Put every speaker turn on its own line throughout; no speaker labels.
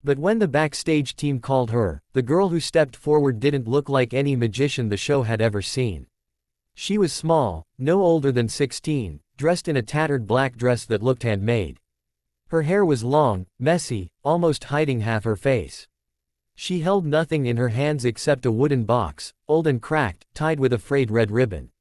But when the backstage team called her, the girl who stepped forward didn't look like any magician the show had ever seen. She was small, no older than 16, dressed in a tattered black dress that looked handmade. Her hair was long, messy, almost hiding half her face. She held nothing in her hands except a wooden box, old and cracked, tied with a frayed red ribbon.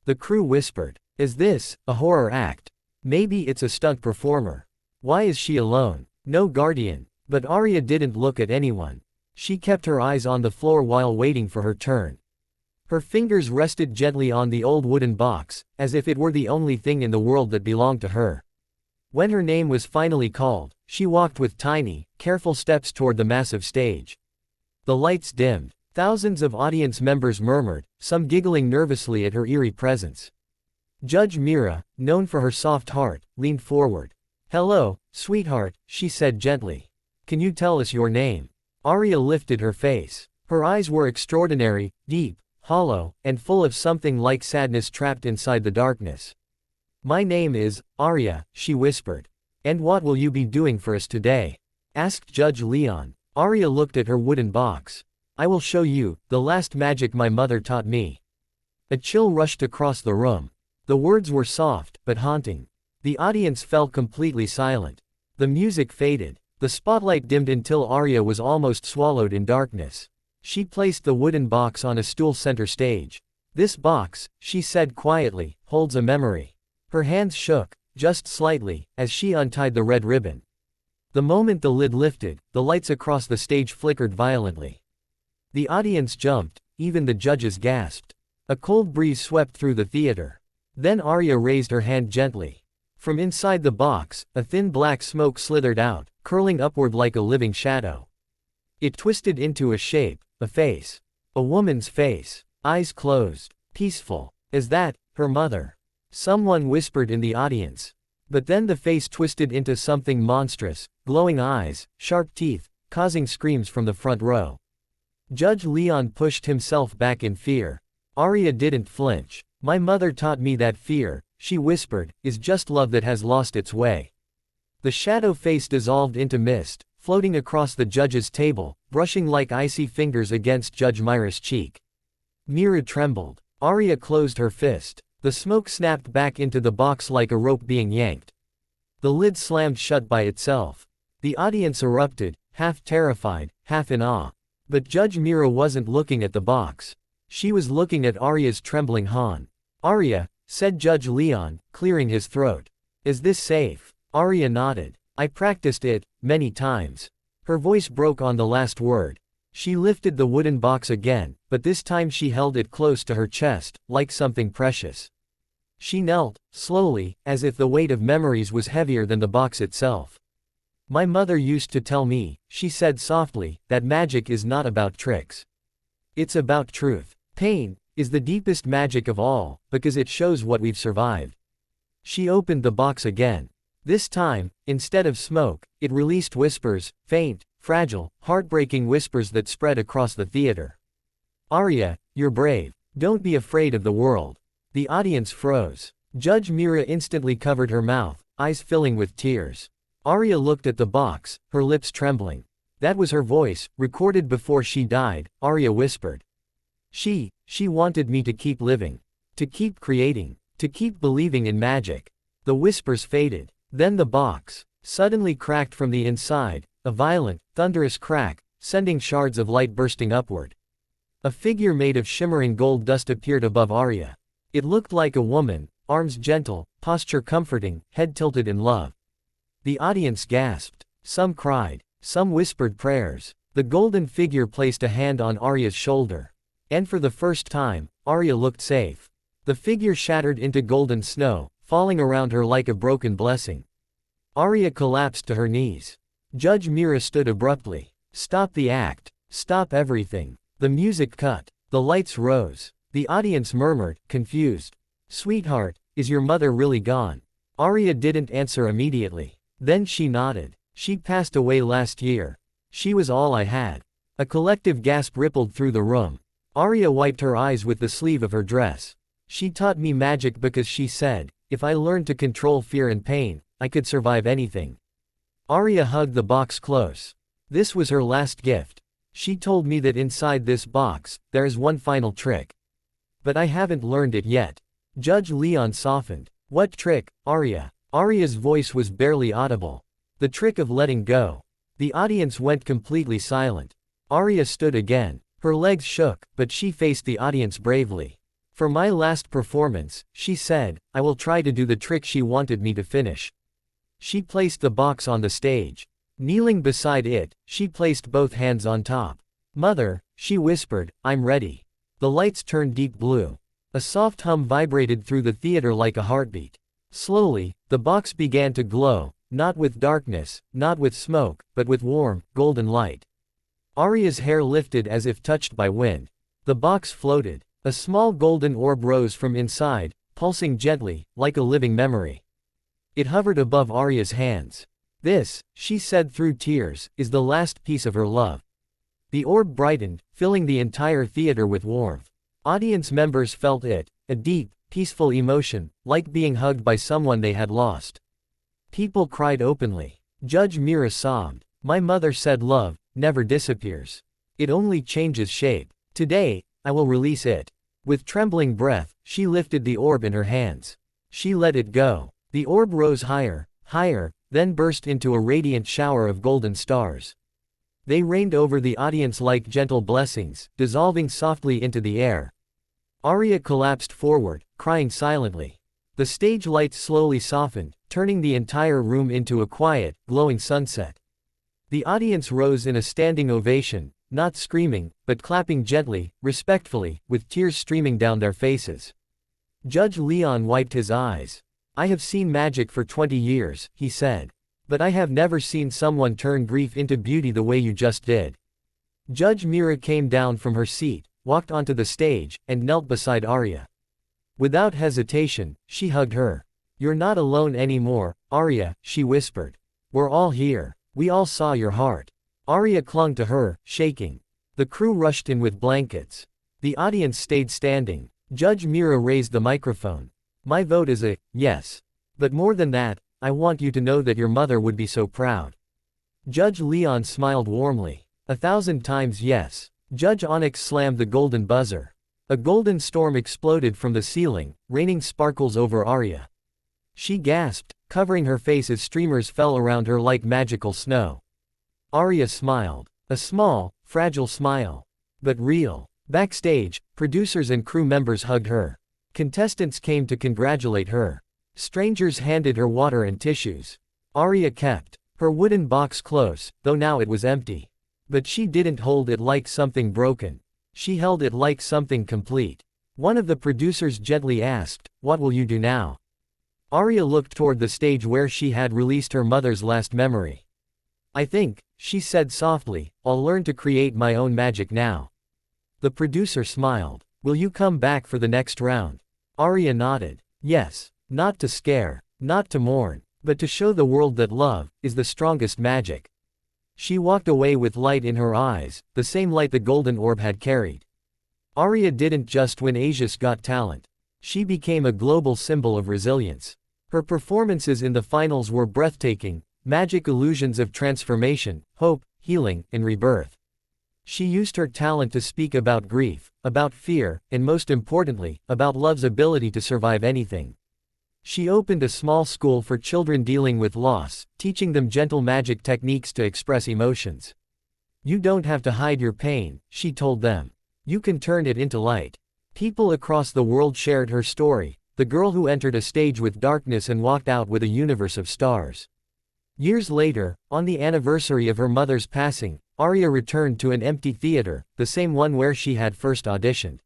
The crew whispered, "Is this a horror act? Maybe it's a stunt performer. Why is she alone? No guardian." But Arya didn't look at anyone. She kept her eyes on the floor while waiting for her turn. Her fingers rested gently on the old wooden box, as if it were the only thing in the world that belonged to her. When her name was finally called, she walked with tiny, careful steps toward the massive stage. The lights dimmed. Thousands of audience members murmured, some giggling nervously at her eerie presence. Judge Mira, known for her soft heart, leaned forward. "Hello, sweetheart," she said gently. "Can you tell us your name?" Arya lifted her face. Her eyes were extraordinary, deep, hollow, and full of something like sadness trapped inside the darkness. "My name is Arya," she whispered. "And what will you be doing for us today?" asked Judge Leon. Arya looked at her wooden box. "I will show you the last magic my mother taught me." A chill rushed across the room. The words were soft, but haunting. The audience fell completely silent. The music faded. The spotlight dimmed until Arya was almost swallowed in darkness. She placed the wooden box on a stool center stage. "This box," she said quietly, "holds a memory." Her hands shook, just slightly, as she untied the red ribbon. The moment the lid lifted, the lights across the stage flickered violently. The audience jumped, even the judges gasped. A cold breeze swept through the theater. Then Arya raised her hand gently. From inside the box, a thin black smoke slithered out, curling upward like a living shadow. It twisted into a shape, a face. A woman's face. Eyes closed. Peaceful. "Is that her mother?" someone whispered in the audience. But then the face twisted into something monstrous, glowing eyes, sharp teeth, causing screams from the front row. Judge Leon pushed himself back in fear. Arya didn't flinch. "My mother taught me that fear," she whispered, "is just love that has lost its way." The shadow face dissolved into mist, floating across the judge's table, brushing like icy fingers against Judge Mira's cheek. Mira trembled. Arya closed her fist. The smoke snapped back into the box like a rope being yanked. The lid slammed shut by itself. The audience erupted, half terrified, half in awe. But Judge Mira wasn't looking at the box. She was looking at Arya's trembling hand. "Arya," said Judge Leon, clearing his throat. "Is this safe?" Arya nodded. "I practiced it, many times." Her voice broke on the last word. She lifted the wooden box again, but this time she held it close to her chest, like something precious. She knelt, slowly, as if the weight of memories was heavier than the box itself. "My mother used to tell me," she said softly, "that magic is not about tricks. It's about truth. Pain is the deepest magic of all, because it shows what we've survived." She opened the box again. This time, instead of smoke, it released whispers, faint, fragile, heartbreaking whispers that spread across the theater. "Arya, you're brave. Don't be afraid of the world." The audience froze. Judge Mira instantly covered her mouth, eyes filling with tears. Arya looked at the box, her lips trembling. "That was her voice, recorded before she died," Arya whispered. She wanted me to keep living. To keep creating. To keep believing in magic." The whispers faded. Then the box suddenly cracked from the inside, a violent, thunderous crack, sending shards of light bursting upward. A figure made of shimmering gold dust appeared above Arya. It looked like a woman, arms gentle, posture comforting, head tilted in love. The audience gasped. Some cried. Some whispered prayers. The golden figure placed a hand on Arya's shoulder. And for the first time, Arya looked safe. The figure shattered into golden snow, falling around her like a broken blessing. Arya collapsed to her knees. Judge Mira stood abruptly. "Stop the act. Stop everything." The music cut. The lights rose. The audience murmured, confused. "Sweetheart, is your mother really gone?" Arya didn't answer immediately. Then she nodded. "She passed away last year. She was all I had." A collective gasp rippled through the room. Arya wiped her eyes with the sleeve of her dress. "She taught me magic because she said, if I learned to control fear and pain, I could survive anything." Arya hugged the box close. This was her last gift. She told me that inside this box, there is one final trick. But I haven't learned it yet. Judge Leon softened. What trick, Arya? Arya's voice was barely audible. The trick of letting go. The audience went completely silent. Arya stood again. Her legs shook, but she faced the audience bravely. For my last performance, she said, I will try to do the trick she wanted me to finish. She placed the box on the stage. Kneeling beside it, she placed both hands on top. Mother, she whispered, I'm ready. The lights turned deep blue. A soft hum vibrated through the theater like a heartbeat. Slowly, the box began to glow, not with darkness, not with smoke, but with warm, golden light. Arya's hair lifted as if touched by wind. The box floated. A small golden orb rose from inside, pulsing gently, like a living memory. It hovered above Arya's hands. This, she said through tears, is the last piece of her love. The orb brightened, filling the entire theater with warmth. Audience members felt it, a deep, peaceful emotion, like being hugged by someone they had lost. People cried openly. Judge Mira sobbed. My mother said love never disappears. It only changes shape. Today, I will release it. With trembling breath, she lifted the orb in her hands. She let it go. The orb rose higher, higher, then burst into a radiant shower of golden stars. They rained over the audience like gentle blessings, dissolving softly into the air. Arya collapsed forward, crying silently. The stage lights slowly softened, turning the entire room into a quiet, glowing sunset. The audience rose in a standing ovation, not screaming, but clapping gently, respectfully, with tears streaming down their faces. Judge Leon wiped his eyes. I have seen magic for 20 years, he said. But I have never seen someone turn grief into beauty the way you just did. Judge Mira came down from her seat, walked onto the stage, and knelt beside Arya. Without hesitation, she hugged her. You're not alone anymore, Arya, she whispered. We're all here. We all saw your heart. Arya clung to her, shaking. The crew rushed in with blankets. The audience stayed standing. Judge Mira raised the microphone. My vote is a yes. But more than that, I want you to know that your mother would be so proud. Judge Leon smiled warmly. 1,000 times yes. Judge Onyx slammed the golden buzzer. A golden storm exploded from the ceiling, raining sparkles over Arya. She gasped, covering her face as streamers fell around her like magical snow. Arya smiled. A small, fragile smile. But real. Backstage, producers and crew members hugged her. Contestants came to congratulate her. Strangers handed her water and tissues. Arya kept her wooden box close, though now it was empty. But she didn't hold it like something broken. She held it like something complete. One of the producers gently asked, "What will you do now?" Arya looked toward the stage where she had released her mother's last memory. I think, she said softly, I'll learn to create my own magic now. The producer smiled. Will you come back for the next round? Arya nodded. Yes. Not to scare, not to mourn, but to show the world that love is the strongest magic. She walked away with light in her eyes, the same light the golden orb had carried. Arya didn't just win Asia's Got Talent. She became a global symbol of resilience. Her performances in the finals were breathtaking, magic illusions of transformation, hope, healing, and rebirth. She used her talent to speak about grief, about fear, and most importantly, about love's ability to survive anything. She opened a small school for children dealing with loss, teaching them gentle magic techniques to express emotions. You don't have to hide your pain, she told them. You can turn it into light. People across the world shared her story, the girl who entered a stage with darkness and walked out with a universe of stars. Years later, on the anniversary of her mother's passing, Arya returned to an empty theater, the same one where she had first auditioned.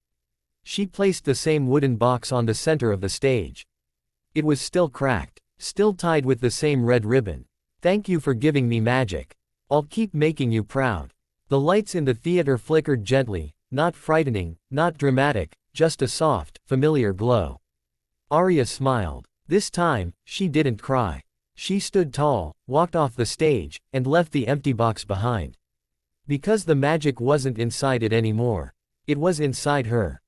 She placed the same wooden box on the center of the stage. It was still cracked, still tied with the same red ribbon. Thank you for giving me magic. I'll keep making you proud. The lights in the theater flickered gently, not frightening, not dramatic, just a soft, familiar glow. Arya smiled. This time, she didn't cry. She stood tall, walked off the stage, and left the empty box behind. Because the magic wasn't inside it anymore. It was inside her.